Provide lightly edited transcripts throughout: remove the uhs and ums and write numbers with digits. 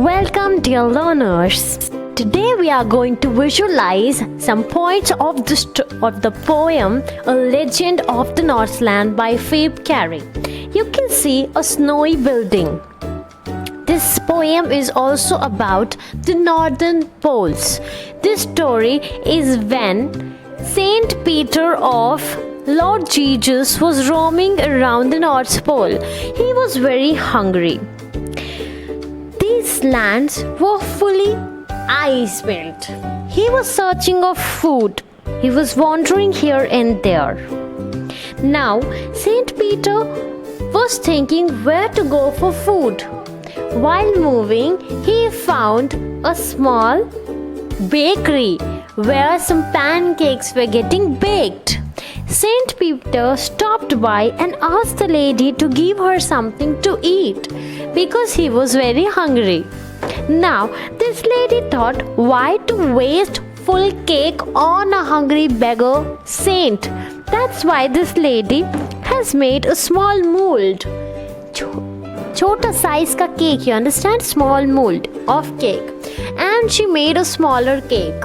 Welcome, dear learners. Today we are going to visualize some points of the poem A Legend of the Northland by Phoebe Carey. You can see a snowy building. This poem is also about the northern poles. This story is when Saint Peter of Lord Jesus was roaming around the North Pole. He was very hungry. These lands were fully ice-built. He was searching of food. He was wandering here and there. Now, Saint Peter was thinking where to go for food. While moving, he found a small bakery where some pancakes were getting baked. Saint Peter stopped by and asked the lady to give her something to eat because he was very hungry. Now, this lady thought, why to waste full cake on a hungry beggar saint? That's why this lady has made a small mold. Chota size ka cake, you understand? Small mold of cake. And she made a smaller cake.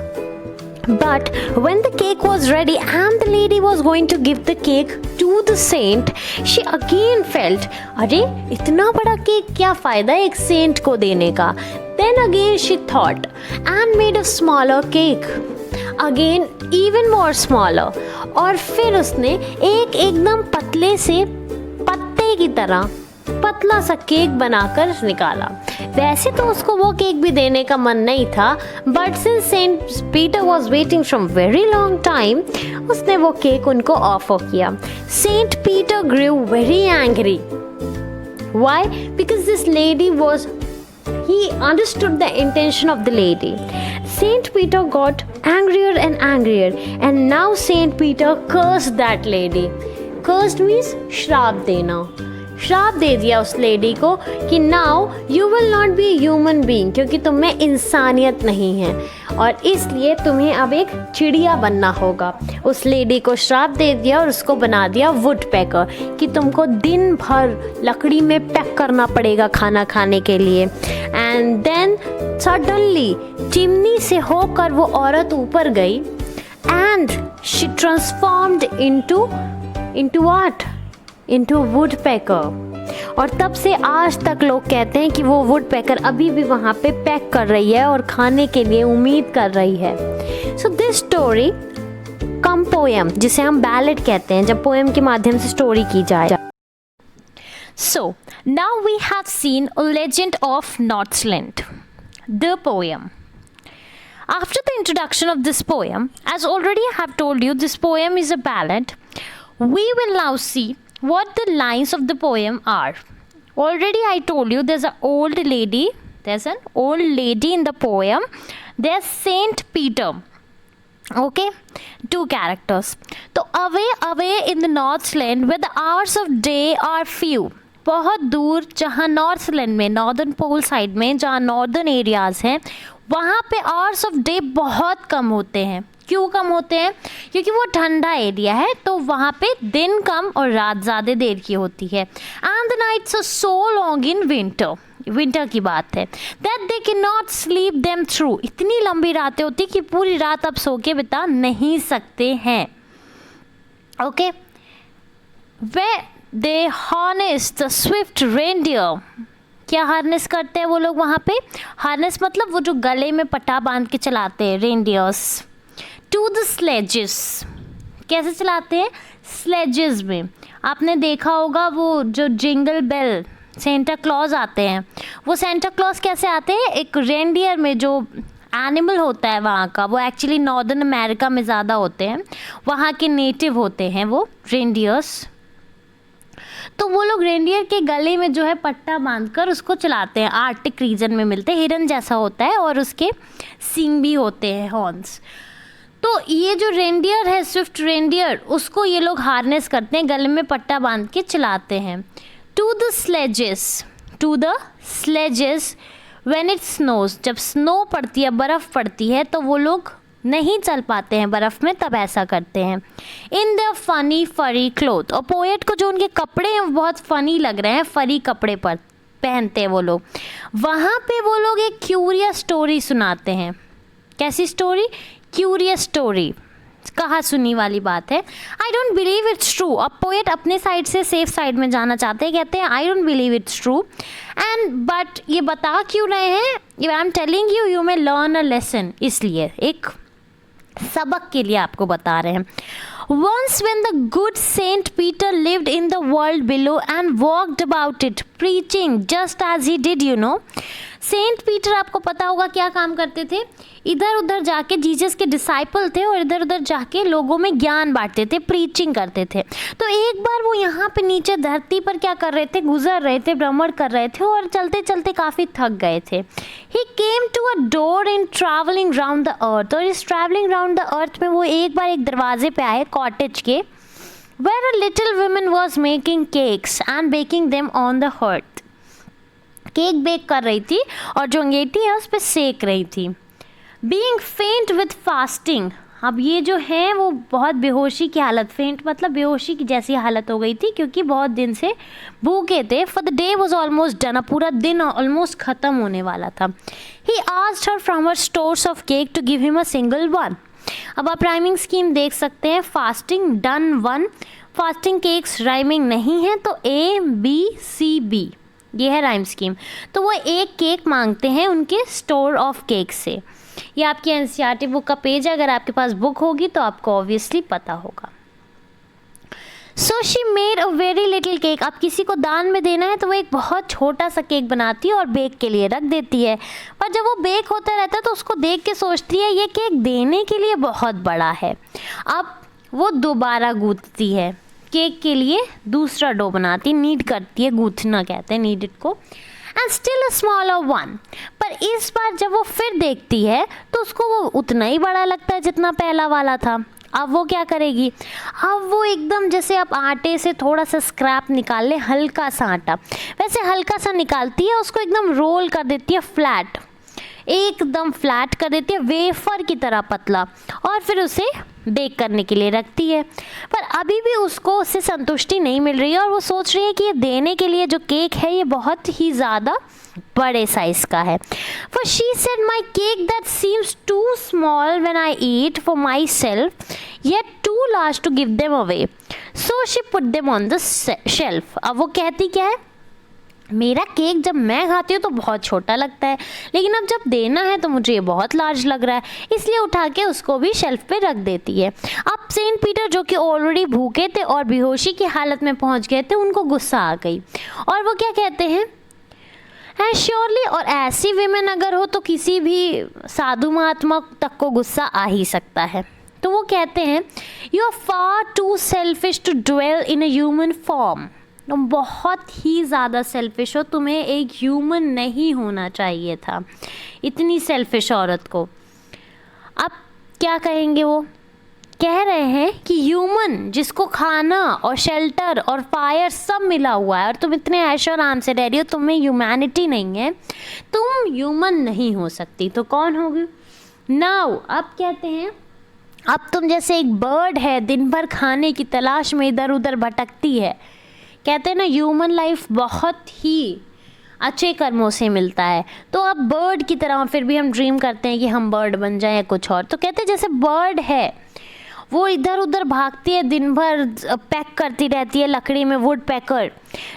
But when the cake was ready and the lady was going to give the cake to the saint, she again felt, अरे इतना बड़ा cake क्या फ़ायदा एक Saint को देने का? Then again she thought and made a smaller cake. Again even more smaller. और फिर उसने एक एकदम पतले से पत्ते की तरह पतला सा केक बनाकर निकाला. वैसे तो उसको वो केक भी देने का मन नहीं था, but since Saint Peter was waiting from very long time, उसने वो केक उनको ऑफर किया. Saint Peter grew very angry. Why? Because this lady he understood the intention of the lady. Saint Peter got angrier and angrier, and now Saint Peter cursed that lady. Cursed means श्राप देना. श्राप दे दिया उस lady को कि now you will not be human being, क्योंकि तुम में इंसानियत नहीं है और इसलिए तुम्हें अब एक चिड़िया बनना होगा. उस लेडी को श्राप दे दिया और उसको बना दिया वुड पैकर कि तुमको दिन भर लकड़ी में पैक करना पड़ेगा खाना खाने के लिए. एंड देन सडनली चिमनी से होकर वो औरत ऊपर गई and she transformed into what? Into woodpecker. और तब से आज तक लोग कहते हैं कि वो वुड पैकर अभी भी वहाँ पे पैक कर रही है और खाने के लिए उम्मीद कर रही है. So this story come poem, जिसे हम बैलेड कहते हैं जब पोएम के माध्यम से स्टोरी की जाए. So now we have seen a legend of Northland, the poem. After the introduction of this poem, as already I have told you, this poem is a ballad. We will now see what the lines of the poem are. Already I told you there's an old lady in the poem. There's Saint Peter. Okay, two characters. So away in the Northland where the hours of day are few. बहुत दूर जहाँ Northland में, northern pole side में जहाँ northern areas हैं, वहाँ पे hours of day बहुत कम होते हैं. क्यों कम होते हैं? क्योंकि वो ठंडा एरिया है तो वहाँ पे दिन कम और रात ज़्यादा देर की होती है. And the nights are so long in winter की बात है that they can not sleep them through. इतनी लंबी रातें होती कि पूरी रात आप सो के बिता नहीं सकते हैं. Okay, way they harness the Swift reindeer. क्या हार्नेस करते हैं वो लोग वहाँ पे? हार्नेस मतलब वो जो गले में पट्टा बांध के चलाते हैं, रेनडियर्स. To the sledges. कैसे चलाते हैं? स्लेजेस में. आपने देखा होगा वो जो जिंगल बेल सेंटा क्लॉज आते हैं, वो सेंटा क्लॉज कैसे आते हैं? एक रेनडियर में जो एनिमल होता है वहाँ का, वो एक्चुअली नॉर्दर्न अमेरिका में ज़्यादा होते हैं, वहाँ के नेटिव होते हैं वो रेनडियर्स. तो वो लोग रेनडियर के गले में जो है पट्टा बांधकर उसको चलाते हैं. आर्टिक रीजन में मिलते हैं, हिरन जैसा होता है और उसके सींग भी होते हैं, हॉर्न्स. तो ये जो रेनडियर है, स्विफ्ट रेनडियर, उसको ये लोग हार्नेस करते हैं, गले में पट्टा बांध के चलाते हैं. To the sledges when it snows. जब स्नो पड़ती है, बर्फ़ पड़ती है, तो वो लोग नहीं चल पाते हैं बर्फ़ में, तब ऐसा करते हैं. इन द फनी फरी क्लोथ. और पोएट को जो उनके कपड़े हैं वो बहुत फ़नी लग रहे हैं, फरी कपड़े पर पहनते हैं वो लोग, वहाँ पे वो लोग एक क्यूरियस स्टोरी सुनाते हैं। कैसी स्टोरी? क्यूरियस स्टोरी, कहा सुनी वाली बात है। I don't believe it's true. अब पोएट अपने साइड से सेफ साइड में जाना चाहते हैं, कहते हैं I don't believe it's true and but ये बता क्यों रहे हैं? I am telling you, you may learn a lesson, इसलिए एक सबक के लिए आपको बता रहे हैं। Once when the good Saint Peter lived in the world below and walked about it, preaching just as he did, you know. Saint Peter आपको पता होगा क्या काम करते थे? इधर उधर जाके, जीसस के डिसाइपल थे और इधर उधर जाके लोगों में ज्ञान बांटते थे, प्रीचिंग करते थे। तो एक बार वो यहाँ पे नीचे धरती पर क्या कर रहे थे? गुजर रहे थे, भ्रमण कर रहे थे और चलते चलते काफ़ी थक गए थे। He came to a door in travelling round the earth, और इस ट्रैवलिंग राउंड द अर्थ में वो एक बार एक दरवाजे पे आए कॉटेज के, where a little woman was making cakes and baking them on the hearth. Cake bake कर रही थी और जो अंगीठी है उस पर सेक रही थी। बीइंग फेंट विथ फास्टिंग, अब ये जो है वो बहुत बेहोशी की हालत, फेंट मतलब बेहोशी की जैसी हालत हो गई थी क्योंकि बहुत दिन से भूखे थे। For the day was almost done, पूरा दिन ऑलमोस्ट ख़त्म होने वाला था। He asked her from her stores of cake to give him a single one. अब आप राइमिंग स्कीम देख सकते हैं, fasting done one, fasting cakes rhyming नहीं है तो ABCB, ये है राइम स्कीम। तो वो एक केक मांगते हैं उनके स्टोर ऑफ केक से। ये आपकी NCERT बुक का पेज है, अगर आपके पास बुक होगी तो आपको ऑब्वियसली पता होगा। So she made a very little cake. अब किसी को दान में देना है तो वो एक बहुत छोटा सा केक बनाती है और बेक के लिए रख देती है, पर जब वो बेक होता रहता है तो उसको देख के सोचती है ये केक देने के लिए बहुत बड़ा है। अब वो दोबारा गूंथती है, केक के लिए दूसरा डो बनाती, नीड करती है, गूंथना कहते हैं नीड इट को, and still a smaller one. पर इस बार जब वो फिर देखती है तो उसको वो उतना ही बड़ा लगता है जितना पहला वाला था। अब वो क्या करेगी? अब वो एकदम जैसे आप आटे से थोड़ा सा स्क्रैप निकाल ले, हल्का सा आटा, वैसे हल्का सा निकालती है, उसको एकदम रोल कर देती है, फ्लैट, एकदम फ्लैट कर देती है, वेफर की तरह पतला, और फिर उसे बेक करने के लिए रखती है। पर अभी भी उसको उससे संतुष्टि नहीं मिल रही है और वो सोच रही है कि ये देने के लिए जो केक है ये बहुत ही ज़्यादा बड़े साइज का है। For she said my cake that seems too small when I eat for myself yet too large to give them away. So she put them on the shelf. अब वो कहती क्या है? मेरा केक जब मैं खाती हूँ तो बहुत छोटा लगता है, लेकिन अब जब देना है तो मुझे ये बहुत लार्ज लग रहा है, इसलिए उठा के उसको भी शेल्फ पे रख देती है। अब सेंट पीटर जो कि ऑलरेडी भूखे थे और बेहोशी की हालत में पहुँच गए थे, उनको गुस्सा आ गई और वो क्या कहते हैं? एंड श्योरली, और ऐसी विमेन अगर हो तो किसी भी साधु महात्मा तक को गुस्सा आ ही सकता है। तो वो कहते हैं you are far too selfish to dwell in a human form. तुम बहुत ही ज़्यादा सेल्फिश हो, तुम्हें एक ह्यूमन नहीं होना चाहिए था, इतनी सेल्फिश औरत को। अब क्या कहेंगे? वो कह रहे हैं कि ह्यूमन जिसको खाना और शेल्टर और फायर सब मिला हुआ है और तुम इतने ऐश और आराम से रह रही हो, तुम्हें ह्यूमैनिटी नहीं है, तुम ह्यूमन नहीं हो सकती, तो कौन होगी? नाउ अब कहते हैं अब तुम जैसे एक बर्ड है, दिन भर खाने की तलाश में इधर उधर भटकती है। कहते हैं ना ह्यूमन लाइफ बहुत ही अच्छे कर्मों से मिलता है, तो अब बर्ड की तरह फिर भी हम ड्रीम करते हैं कि हम बर्ड बन जाएं या कुछ और। तो कहते हैं जैसे बर्ड है वो इधर उधर भागती है, दिन भर पैक करती रहती है लकड़ी में, वुड पैकर,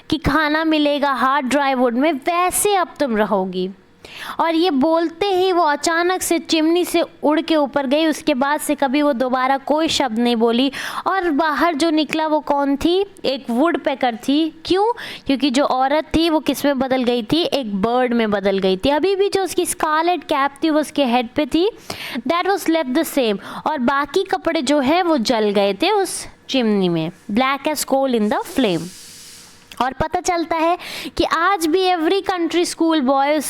कि खाना मिलेगा हार्ड ड्राई वुड में, वैसे अब तुम रहोगी। और ये बोलते ही वो अचानक से चिमनी से उड़ के ऊपर गई, उसके बाद से कभी वो दोबारा कोई शब्द नहीं बोली। और बाहर जो निकला वो कौन थी? एक वुड पैकर थी। क्यों? क्योंकि जो औरत थी वो किस में बदल गई थी? एक बर्ड में बदल गई थी। अभी भी जो उसकी स्कारलेट कैप थी वो उसके हेड पे थी, that was left the same, और बाकी कपड़े जो है वो जल गए थे उस चिमनी में, black as coal in the flame. और पता चलता है कि आज भी every country school boys,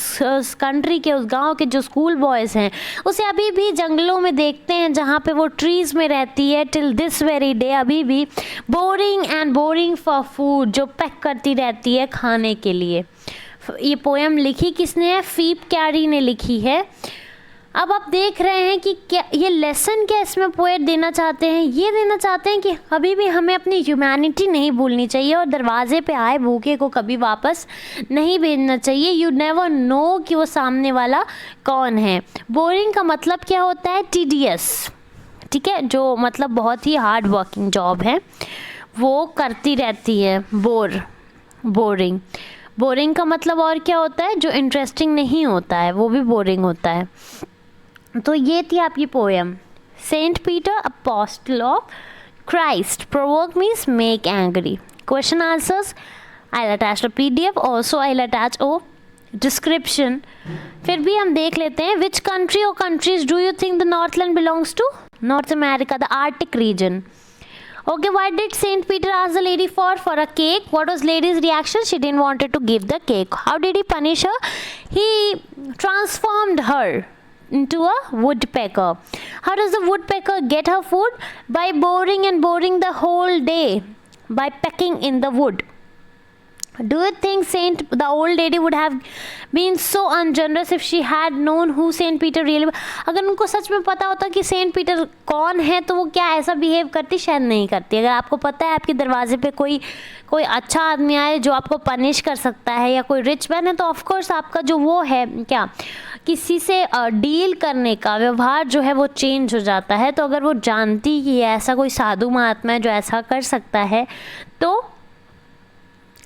country के उस गांव के जो स्कूल बॉयज़ हैं उसे अभी भी जंगलों में देखते हैं जहाँ पे वो ट्रीज़ में रहती है टिल दिस वेरी डे, अभी भी boring and boring for food, जो पैक करती रहती है खाने के लिए। ये पोएम लिखी किसने है? फीब कैरी ने लिखी है। अब आप देख रहे हैं कि क्या ये लेसन क्या इसमें पोएट देना चाहते हैं, ये देना चाहते हैं कि कभी भी हमें अपनी ह्यूमैनिटी नहीं भूलनी चाहिए और दरवाजे पे आए भूखे को कभी वापस नहीं भेजना चाहिए। यू नेवर नो कि वो सामने वाला कौन है। बोरिंग का मतलब क्या होता है, टीडियस, ठीक है, जो मतलब बहुत ही हार्ड वर्किंग जॉब है वो करती रहती है, बोरिंग। बोरिंग का मतलब और क्या होता है, जो इंटरेस्टिंग नहीं होता है वो भी बोरिंग होता है। तो ये थी आपकी poem Saint Peter apostle of Christ. Provoke means make angry. Question answers I attach the PDF, also I attach description. फिर भी हम देख लेते हैं, विच कंट्री और countries do you think the Northland belongs to? North America, the Arctic region. Okay, what did Saint Peter ask the lady for? For a cake. What was lady's reaction? She didn't wanted to give the cake. How did he punish her? He transformed her into a woodpecker. How does the woodpecker get her food? By boring the whole day, by pecking in the wood. Do you think the old lady would have been so ungenerous if she had known who Saint Peter really? अगर उनको सच में पता होता कि Saint Peter कौन है तो वो क्या ऐसा बिहेव करती? शायद नहीं करती। अगर आपको पता है आपके दरवाजे पे कोई अच्छा आदमी आए जो आपको पनिश कर सकता है या कोई रिच मैन है, तो ऑफ कोर्स आपका जो वो है क्या, किसी से डील करने का व्यवहार जो है वो चेंज हो जाता है। तो अगर वो जानती कि ऐसा कोई साधु महात्मा है जो ऐसा कर सकता है तो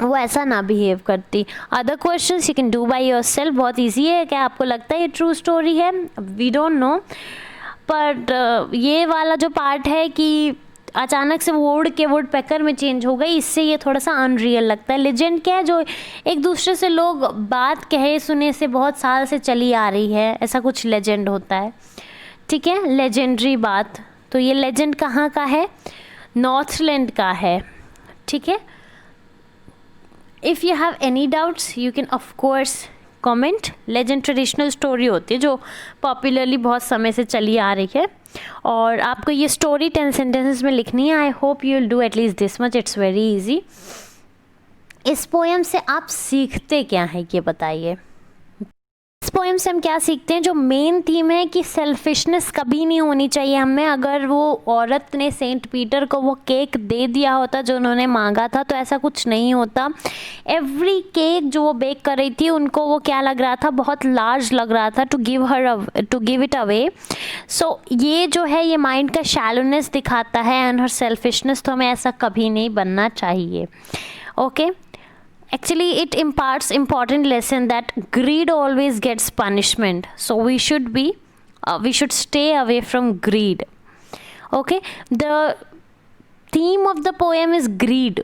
वो ऐसा ना बिहेव करती। Other question you can do by yourself. बहुत इजी है। क्या आपको लगता है ये ट्रू स्टोरी है? वी डोंट नो, बट ये वाला जो पार्ट है कि अचानक से वो उड़ के वुड पैकर में चेंज हो गई, इससे ये थोड़ा सा अनरियल लगता है। लेजेंड क्या है, जो एक दूसरे से लोग बात कहे सुने से बहुत साल से चली आ रही है, ऐसा कुछ लेजेंड होता है, ठीक है, लेजेंडरी बात। तो ये लेजेंड कहाँ का है? नॉर्थलैंड का है, ठीक है। If you have any doubts you can of course comment. Legend traditional story होती है जो पॉपुलरली बहुत समय से चली आ रही है, और आपको ये स्टोरी 10 सेंटेंसेस में लिखनी है। I hope you will do at least this much, it's very easy. इस पोएम से आप सीखते क्या हैं ये बताइए। इस पोएम से हम क्या सीखते हैं? जो मेन थीम है कि सेल्फिशनेस कभी नहीं होनी चाहिए हमें। अगर वो औरत ने सेंट पीटर को वो केक दे दिया होता जो उन्होंने मांगा था तो ऐसा कुछ नहीं होता। एवरी केक जो वो बेक कर रही थी उनको वो क्या लग रहा था, बहुत लार्ज लग रहा था, टू गिव इट अवे। सो ये जो है ये माइंड का शैलोनेस दिखाता है एंड हर सेल्फिशनेस। तो हमें ऐसा कभी नहीं बनना चाहिए। Okay, actually it imparts important lesson that greed always gets punishment, so we should stay away from greed. Okay, the theme of the poem is greed,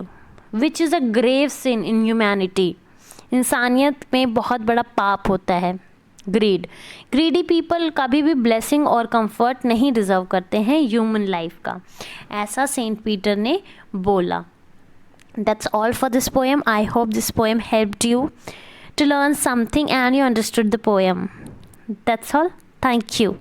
which is a grave sin in humanity. इंसानियत में बहुत बड़ा पाप होता है greedy people कभी भी blessing और comfort नहीं डिज़र्व करते हैं ह्यूमन लाइफ का, ऐसा सेंट पीटर ने बोला। That's all for this poem. I hope this poem helped you to learn something and you understood the poem. That's all. Thank you.